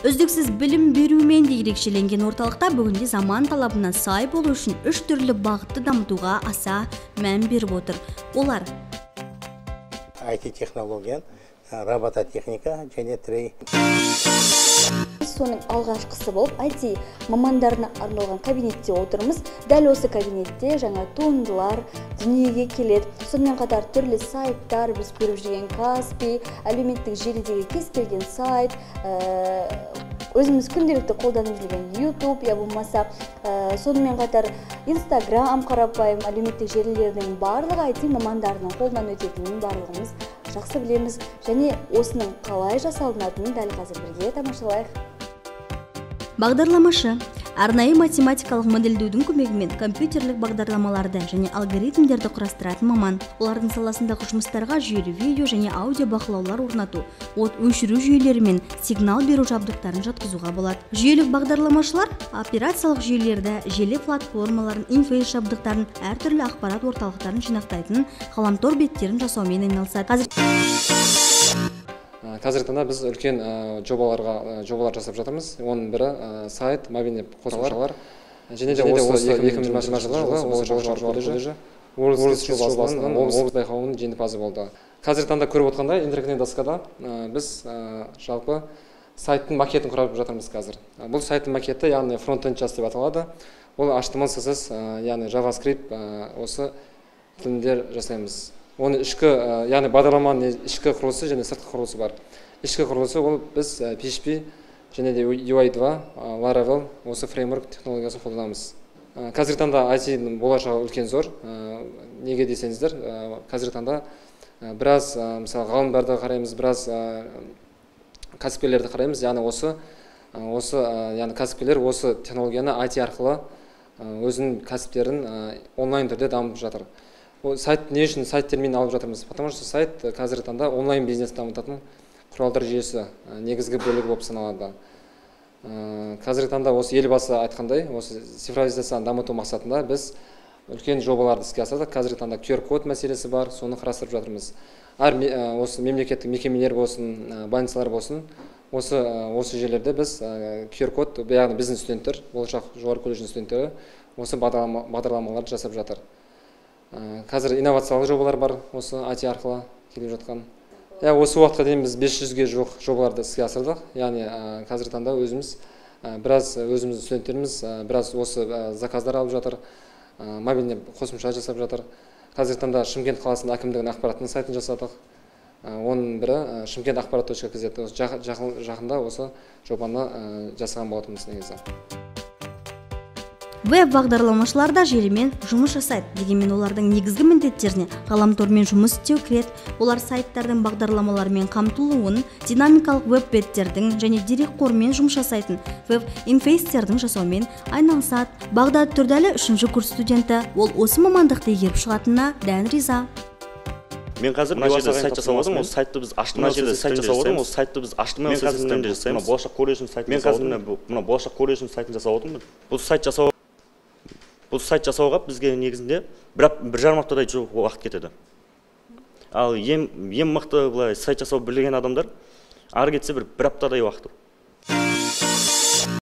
Үздіксіз білім берумен де ерекшеленген орталықта бүгінде заман талабына сай болу үшін 3 түрлі бағытты дамытуға аса мән беріп отыр. Олар IT-технология, робототехника және трей. Соның алғашқысы болып, IT мамандарына арналған кабинетте отырмыз. Дәл осы кабинетте жаңа туындылар дүниеге келеді. Сонымен қатар түрлі сайттар, біз көріп жүрген Каспи, әлеуметтік желідегі кез келген сайт, өзіміз күнделікті қолданып жүрген YouTube, я болмаса, сонымен қатар Instagram, қарапайым әлеуметтік желілердің барлығы IT мамандарының қолынан өтетінін барлығымыз жақсы білеміз. Және осының қалай жасалынатынын дәл қазір бірге тамашалайық. Бағдарламашы арнайы математикалық модельдеудің көмегімен компьютерлік бағдарламаларды және алгоритмдерді құрастыратын маман. Олардың саласындағы жұмыстарға жүйелі видео және аудио бақылаулар орнату, от өшіру жүйелері мен сигнал беру жабдықтарын жатқызуға болады. Жүйелік бағдарламашылар операциялық жүйелерді, желі платформаларын, интерфейс жабдықтарын, әртүрлі ақпарат орталықтарын жинақтайтын ғаламтор беттерін жасаумен айналысады. Қазіргі таңда біз үлкен жобалар жасап жатырмыз. Оның бірі сайт, мобильный қосымшалар. Және де осы 2020 жылы колледжі Worldskills жобасының облыстық байқауының жеңімпазы болды. Қазіргі таңда көріп отқандай интерактивті доскада біз жалпы сайттың макетін құрап жатырмыз қазір. Бұл сайттың макеті, яғни фронт-энд жас деп аталады. Ол HTML, CSS, яғни JavaScript осы тілдер жасаймыз. Оның ішкі, яғни бағдарламаның ішкі құрылысы және сыртқы құрылысы бар. Ішкі құрылысы ол біз PHP және де UI2, Laravel осы фреймворк технологиясын қолданамыз. Қазіргі таңда IT-ның болашағы үлкен зор. Неге десеңіздер, қазіргі таңда біраз мысалы ғалымдарды қараймыз, біраз кәсіпкерлерді қараймыз. Яғни яғни кәсіпкерлер осы технологияны IT арқылы өзінің кәсіптерін онлайн түрде дамытып жатыр. Сайт не үшін сайт терминін алып жатырмыз? Потому что сайт қазіргі таңда онлайн бизнес дамытатын құралдар жүйесі негізгі бөлігі болып саналады. Қазіргі таңда осы елбасы айтқандай, осы цифровизацияны дамыту мақсатында біз үлкен жобаларды іске асырдық. Қазіргі таңда QR-код мәселесі бар, соны қарастырып жатырмыз. Осы мемлекеттік мекемелер болсын, больницалар болсын, осы жерлерде біз QR-код, яғни біздің студенттер, болашақ жоғары колледждің студенттері осы бағдарламаларды жасап жатыр. Қазір инновациялық жобалар бар, осы IT арқылы келіп жатқан. Осы уақытқа дейін біз 500-ге жоқ жобаларды іске асырдық. Яғни қазіргі таңда біраз өзіміздің студенттеріміз біраз осы заказдар алып жатыр, мобильный қосымша жасап жатыр. Қазіргі таңда Шымкент қаласының әкімдігінің ақпараттық сайтын жасадық. Оның бірі Шымкент ақпарат.kz. Жақында осы жобаны жасаған болатынбыз негізі. Веб бағдарламашыларда желімен жұмыс жасайды. Дегенмен олардың негізгі міндеттеріне ғаламтормен жұмыс істеу кіреді. Олар сайттардың бағдарламаларымен қамтылуын, динамикалық веб беттердің және дерекқормен жұмыс жасайтын веб интерфейстердің жасаумен айналысады. Бағдат Түрдәлі 3-ші курс студенті. Ол осы мамандықты игеріп шығатынына дән риза. Мен қазір мына жерде сайт жасап отырмын, осы сайтты біз HTML тілінде жасаймыз. Болашақ колледждің сайтын жасап отырмын. Бұл сайт жасауға бізге негізінде бір жарым аптадай жоқ уақыт кетеді. Ал ең мықты сайт жасау білген адамдар ары кетсе бір аптадай уақыт